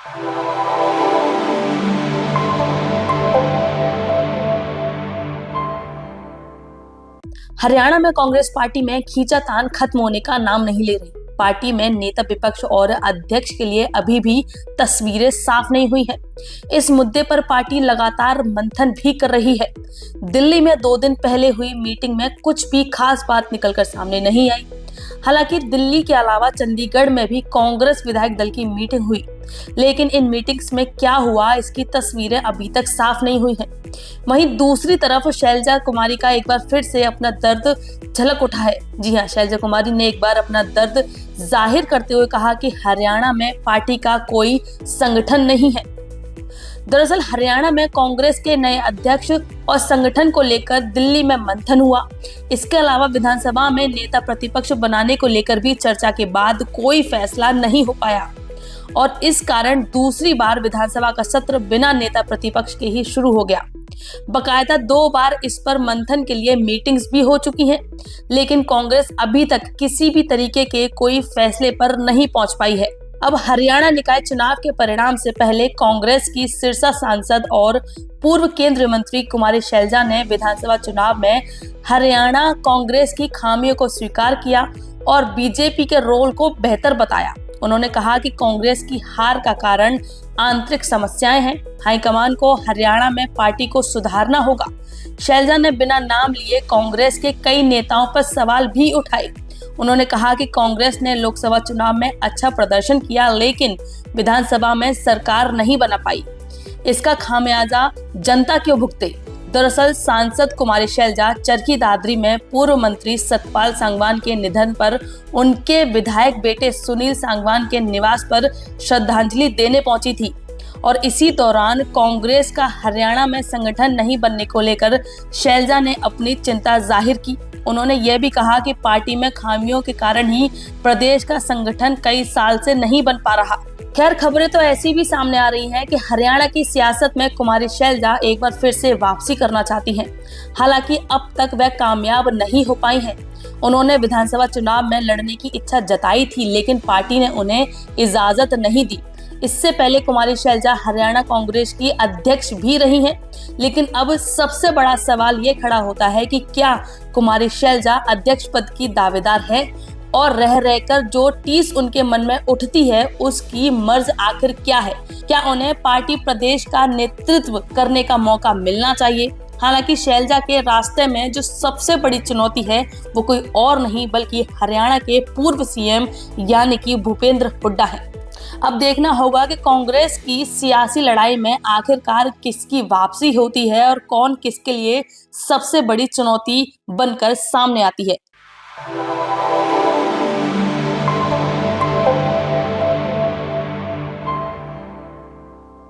हरियाणा में कांग्रेस पार्टी में खींचातान खत्म होने का नाम नहीं ले रही। पार्टी में नेता विपक्ष और अध्यक्ष के लिए अभी भी तस्वीरें साफ नहीं हुई हैं। इस मुद्दे पर पार्टी लगातार मंथन भी कर रही है। दिल्ली में 2 दिन पहले हुई मीटिंग में कुछ भी खास बात निकलकर सामने नहीं आई। हालांकि दिल्ली के अलावा चंडीगढ़ में भी कांग्रेस विधायक दल की मीटिंग हुई, लेकिन इन मीटिंग्स में क्या हुआ इसकी तस्वीरें अभी तक साफ नहीं हुई हैं। वहीं दूसरी तरफ शैलजा कुमारी का एक बार फिर से अपना दर्द झलक उठा है। जी हां, शैलजा कुमारी ने एक बार अपना दर्द जाहिर करते हुए कहा कि हरियाणा में पार्टी का कोई संगठन नहीं है। दरअसल हरियाणा में कांग्रेस के नए अध्यक्ष और संगठन को लेकर दिल्ली में मंथन हुआ। इसके अलावा विधानसभा में नेता प्रतिपक्ष बनाने को लेकर भी चर्चा के बाद कोई फैसला नहीं हो पाया और इस कारण दूसरी बार विधानसभा का सत्र बिना नेता प्रतिपक्ष के ही शुरू हो गया। बकायदा 2 बार इस पर मंथन के लिए मीटिंग्स भी हो चुकी हैं, लेकिन कांग्रेस अभी तक किसी भी तरीके के कोई फैसले पर नहीं पहुंच पाई है। अब हरियाणा निकाय चुनाव के परिणाम से पहले कांग्रेस की सिरसा सांसद और पूर्व केंद्रीय मंत्री कुमारी शैलजा ने विधानसभा चुनाव में हरियाणा कांग्रेस की खामियों को स्वीकार किया और बीजेपी के रोल को बेहतर बताया। उन्होंने कहा कि कांग्रेस की हार का कारण आंतरिक समस्याएं हैं। हाईकमान को हरियाणा में पार्टी को सुधारना होगा। शैलजा ने बिना नाम लिए कांग्रेस के कई नेताओं पर सवाल भी उठाए। उन्होंने कहा कि कांग्रेस ने लोकसभा चुनाव में अच्छा प्रदर्शन किया, लेकिन विधानसभा में सरकार नहीं बना पाई। इसका खामियाजा जनता क्यों भुगते? दरअसल सांसद कुमारी शैलजा चरखी दादरी में पूर्व मंत्री सतपाल सांगवान के निधन पर उनके विधायक बेटे सुनील सांगवान के निवास पर श्रद्धांजलि देने पहुंची थी और इसी दौरान कांग्रेस का हरियाणा में संगठन नहीं बनने को लेकर शैलजा ने अपनी चिंता जाहिर की। उन्होंने यह भी कहा कि पार्टी में खामियों के कारण ही प्रदेश का संगठन कई साल से नहीं बन पा रहा। खैर, खबरें तो ऐसी भी सामने आ रही हैं कि हरियाणा की सियासत में कुमारी शैलजा एक बार फिर से वापसी करना चाहती हैं। हालांकि अब तक वह कामयाब नहीं हो पाई हैं। उन्होंने विधानसभा चुनाव में लड़ने की इच्छा जताई थी, लेकिन पार्टी ने उन्हें इजाजत नहीं दी। इससे पहले कुमारी शैलजा हरियाणा कांग्रेस की अध्यक्ष भी रही हैं, लेकिन अब सबसे बड़ा सवाल ये खड़ा होता है कि क्या कुमारी शैलजा अध्यक्ष पद की दावेदार है और रह रहकर जो टीस उनके मन में उठती है उसकी मर्ज आखिर क्या है? क्या उन्हें पार्टी प्रदेश का नेतृत्व करने का मौका मिलना चाहिए? हालांकि शैलजा के रास्ते में जो सबसे बड़ी चुनौती है वो कोई और नहीं बल्कि हरियाणा के पूर्व सीएम यानी कि भूपेंद्र हुड्डा है। अब देखना होगा कि कांग्रेस की सियासी लड़ाई में आखिरकार किसकी वापसी होती है और कौन किसके लिए सबसे बड़ी चुनौती बनकर सामने आती है।